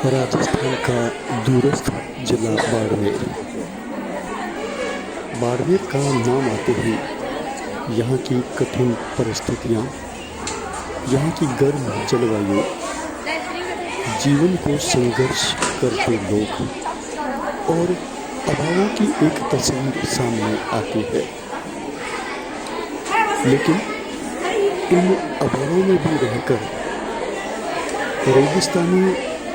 राजस्थान का दूरस्थ जिला बाड़मेर। बाड़मेर का नाम आते ही यहाँ की कठिन परिस्थितियाँ, यहाँ की गर्म जलवायु, जीवन को संघर्ष करते लोग और अभावों की एक तस्वीर सामने आती है। लेकिन इन अभावों में भी रहकर रेगिस्तानी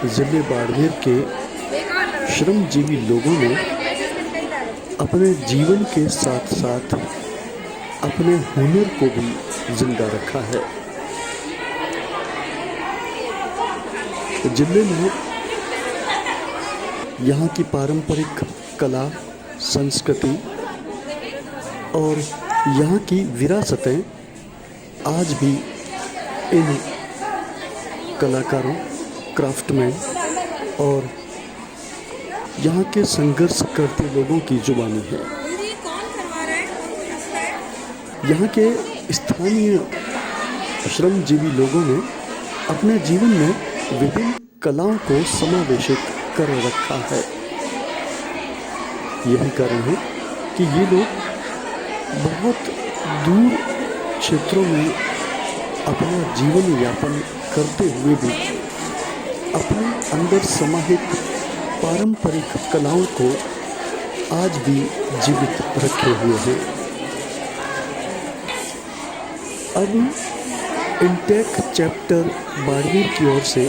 जिले बाड़मेर के श्रमजीवी लोगों ने अपने जीवन के साथ साथ अपने हुनर को भी जिंदा रखा है। जिले में यहाँ की पारंपरिक कला, संस्कृति और यहाँ की विरासतें आज भी इन कलाकारों, क्राफ्टमैन और यहाँ के संघर्ष करते लोगों की जुबानी है। यहाँ के स्थानीय श्रमजीवी लोगों ने अपने जीवन में विभिन्न कलाओं को समावेशित कर रखा है। यही कारण है कि ये लोग बहुत दूर क्षेत्रों में अपना जीवन यापन करते हुए भी अपने अंदर समाहित पारंपरिक कलाओं को आज भी जीवित रखे हुए हैं। अब इंटेक चैप्टर बाड़मेर की ओर से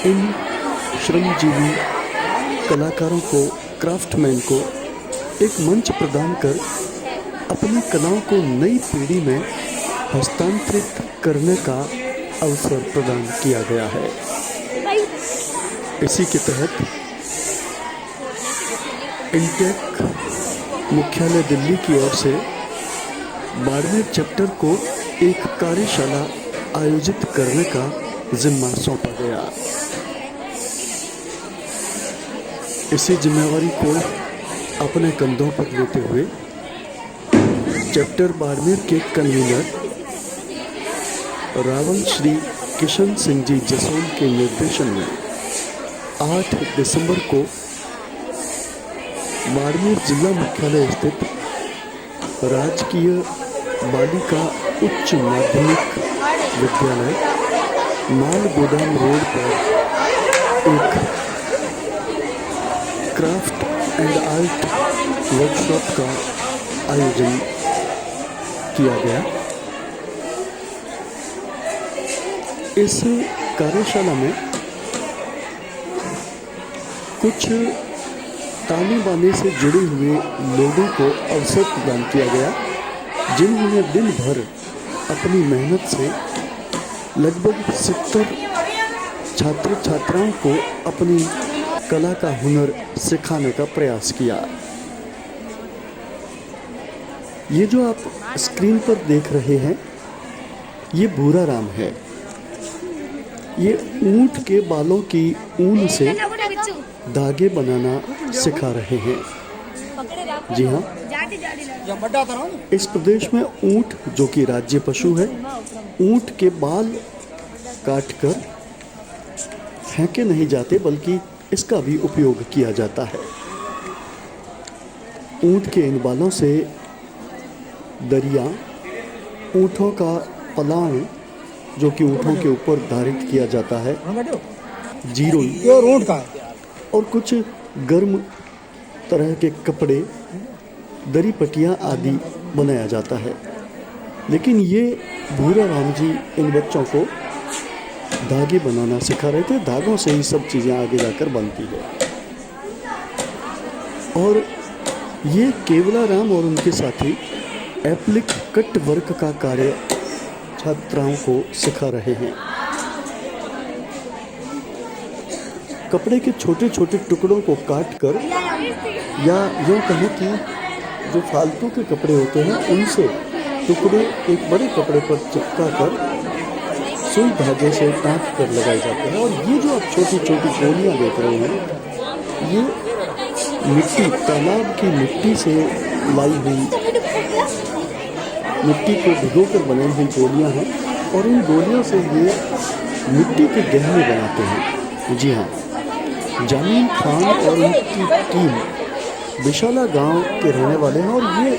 इन श्रमजीवी कलाकारों को, क्राफ्टमैन को एक मंच प्रदान कर अपनी कलाओं को नई पीढ़ी में हस्तांतरित करने का अवसर प्रदान किया गया है। इसी के तहत इंटेक मुख्यालय दिल्ली की ओर से बाड़मेर चैप्टर को एक कार्यशाला आयोजित करने का जिम्मा सौंपा गया। इसी जिम्मेवारी को अपने कंधों पर लेते हुए चैप्टर बाड़मेर के कन्वीनर रावल श्री किशन सिंह जी जसोल के निर्देशन में 8 दिसंबर को बाड़मेर जिला मुख्यालय स्थित राजकीय बालिका उच्च माध्यमिक विद्यालय माल गोदाम रोड पर एक क्राफ्ट एंड आर्ट वर्कशॉप का आयोजन किया गया। इस कार्यशाला में कुछ ताने बाने से जुड़े हुए लोगों को अवसर प्रदान किया गया, जिन्होंने दिन भर अपनी मेहनत से लगभग 70 छात्र छात्राओं को अपनी कला का हुनर सिखाने का प्रयास किया। ये जो आप स्क्रीन पर देख रहे हैं, ये भूरा राम है। ये ऊंट के बालों की ऊन से धागे बनाना सिखा रहे हैं। जी हाँ, इस प्रदेश में ऊंट, जो कि राज्य पशु है, ऊंट के बाल काटकर फेंके नहीं जाते, बल्कि इसका भी उपयोग किया जाता है। ऊंट के इन बालों से दरिया, ऊँटों का पलाण, जो कि ऊँटों के ऊपर धारित किया जाता है, जीरोई और कुछ गर्म तरह के कपड़े, दरी पटियाँ आदि बनाया जाता है। लेकिन ये भूरा राम जी इन बच्चों को धागे बनाना सिखा रहे थे। धागों से ही सब चीज़ें आगे जाकर बनती है। और ये केवला राम और उनके साथी एप्लिक कट वर्क का कार्य छात्राओं को सिखा रहे हैं। कपड़े के छोटे छोटे टुकड़ों को काटकर, या यूँ कहें कि जो फालतू के कपड़े होते हैं, उनसे टुकड़े एक बड़े कपड़े पर चिपका कर सुई धागे से टाँक कर लगाए जाते हैं। और ये जो आप छोटी छोटी गोलियाँ देख रहे हैं, ये मिट्टी, तालाब की मिट्टी से लाई हुई, मिट्टी को भिगोकर बनाई हुई गोलियाँ हैं। और इन गोलियों से ये मिट्टी के गहने बनाते हैं। जी हाँ, जामीन खान और उनकी टीम विशाला गांव के रहने वाले हैं और ये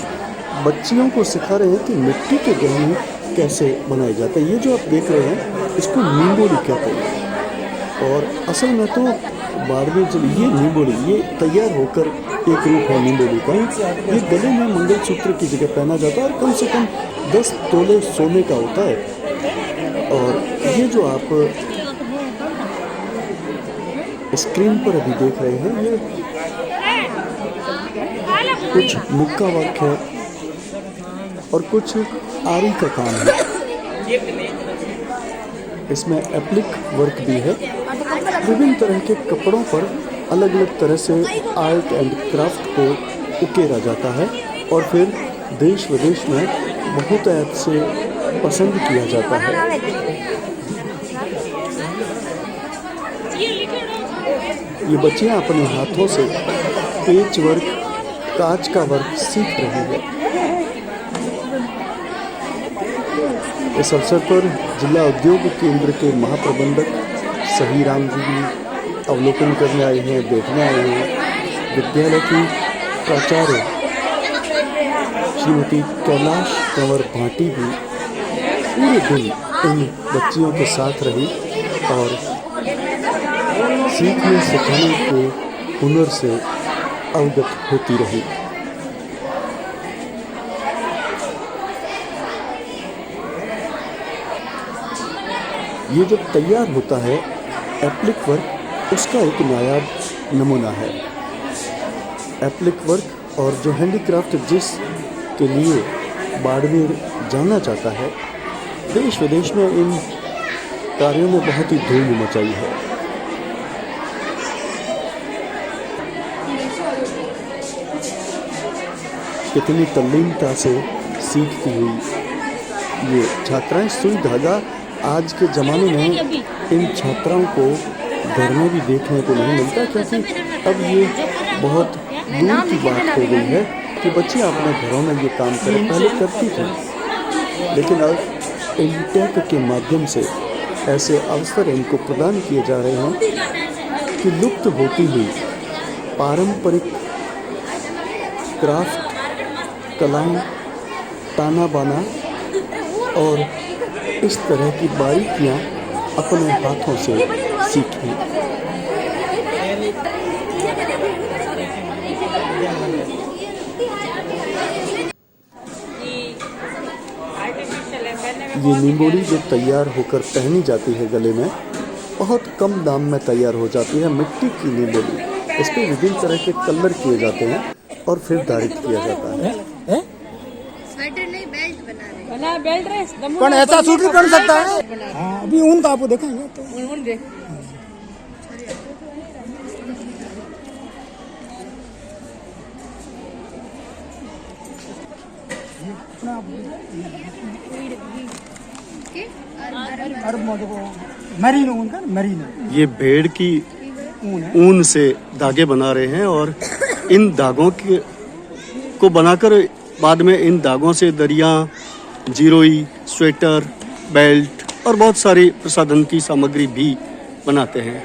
बच्चियों को सिखा रहे हैं कि मिट्टी के गहने कैसे बनाए जाते हैं। ये जो आप देख रहे हैं इसको नींबोली कहते हैं और असल में तो बाड़मेर जब ये नींबोली ये तैयार होकर एक रूप है नींबोली का। ये गले में मंगलसूत्र की जगह पहना जाता है और कम से कम 10 तोले सोने का होता है। और ये जो आप स्क्रीन पर अभी देख रहे हैं ये कुछ मुक्का वर्क है और कुछ आरी का काम है। इसमें एप्लिक वर्क भी है। विभिन्न तरह के कपड़ों पर अलग अलग तरह से आर्ट एंड क्राफ्ट को उकेरा जाता है और फिर देश विदेश में बहुत ऐसे पसंद किया जाता है। ये बच्चियां अपने हाथों से पेच वर्क, कांच का वर्क सीख रही है। इस अवसर पर जिला उद्योग केंद्र के महाप्रबंधक सही राम जी भी अवलोकन करने आए हैं, देखने आए हैं। विद्यालय की प्राचार्य श्रीमती कैलाश कंवर भाटी भी पूरे दिन इन बच्चियों के साथ रही और सीखने सिखाने के हुनर से अवगत होती रही। ये जब तैयार होता है एप्लिक वर्क उसका एक नायाब नमूना है। एप्लिक वर्क और जो हैंडीक्राफ्ट जिस के लिए बाड़मेर जाना चाहता है, देश विदेश में इन कार्यों में बहुत ही धूम मचाई है। कितनी तल्लीनता से सीखती हुई ये छात्राएं। सुई धागा आज के ज़माने में इन छात्राओं को घर में भी देखने को नहीं मिलता, क्योंकि अब ये बहुत दूर की बात हो गई है कि बच्चे अपने घरों में ये काम करें। पहले करती थी, लेकिन अब इंटेक के माध्यम से ऐसे अवसर इनको प्रदान किए जा रहे हैं कि लुप्त होती हुई पारंपरिक क्राफ्ट कलाएं, ताना बाना और इस तरह की बारीकियां अपने हाथों से सीखें। ये नींबोली जो तैयार होकर पहनी जाती है गले में, बहुत कम दाम में तैयार हो जाती है। मिट्टी की नींबोली, इस पर विभिन्न तरह के कलर किए जाते हैं और फिर धारित किया जाता है। स्वेटर नहीं, बेल्ट बना रहे बेल्ट रहे कौन ऐसा सूट भी पहन सकता है। हाँ, अभी ऊन का आपको देखेंगे तो ऊन देख मरीन ऊन का, मरीन ये भेड़ की ऊन से धागे बना रहे हैं और इन धागों को बनाकर बाद में इन धागों से दरिया, जिरोई, स्वेटर, बेल्ट और बहुत सारी प्रसाधन की सामग्री भी बनाते हैं।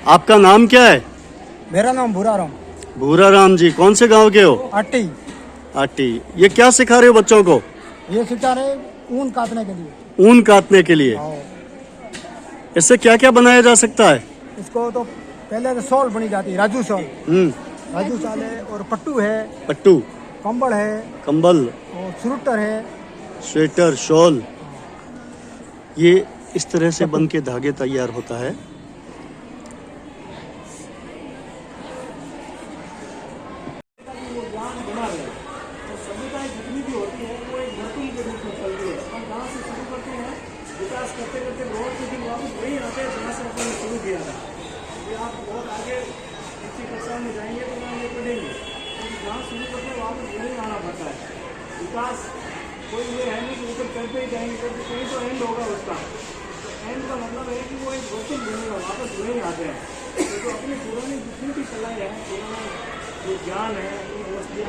आपका नाम क्या है? मेरा नाम भूरा राम। भूरा राम जी, कौन से गांव के हो? आटी। आटी। ये क्या सिखा रहे हो बच्चों को? ये सिखा रहे ऊन काटने के लिए। ऊन काटने के लिए। इससे क्या क्या बनाया जा सकता है? इसको तो पहले तो शॉल बनी जाती है, राजू शॉल। राजू शॉल है और पट्टू है। पट्टू। कंबल है। कंबल। और स्वेटर है। स्वेटर, शॉल, ये इस तरह से बन के धागे तैयार होता है। विकास करते करते बहुत कुछ दिन वापस वही आते हैं जहाँ से आपने शुरू किया था। ये आप बहुत आगे किसी कक्षा में जाएंगे तो वहाँ ये पढ़ेंगे, क्योंकि जहाँ शुरू करते हैं वापस वही आना पड़ता है। विकास कोई ये है नहीं कि ऊपर करते ही जाएंगे, क्योंकि कहीं तो एंड होगा उसका। तो एंड का मतलब है कि वो एक वर्षन मिलेगा, वापस वही आते हैं। तो अपनी पुरानी जितनी भी कलाएँ हैं, पुराना जो ज्ञान है, वो वस्तुएं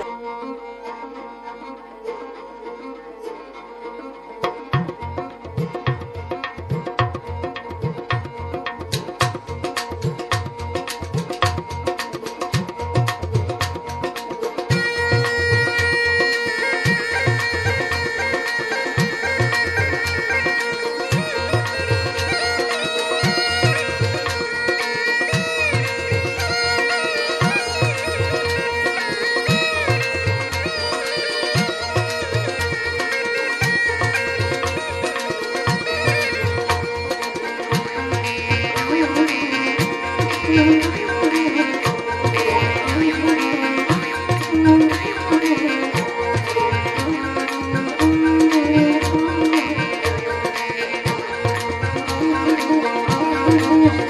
है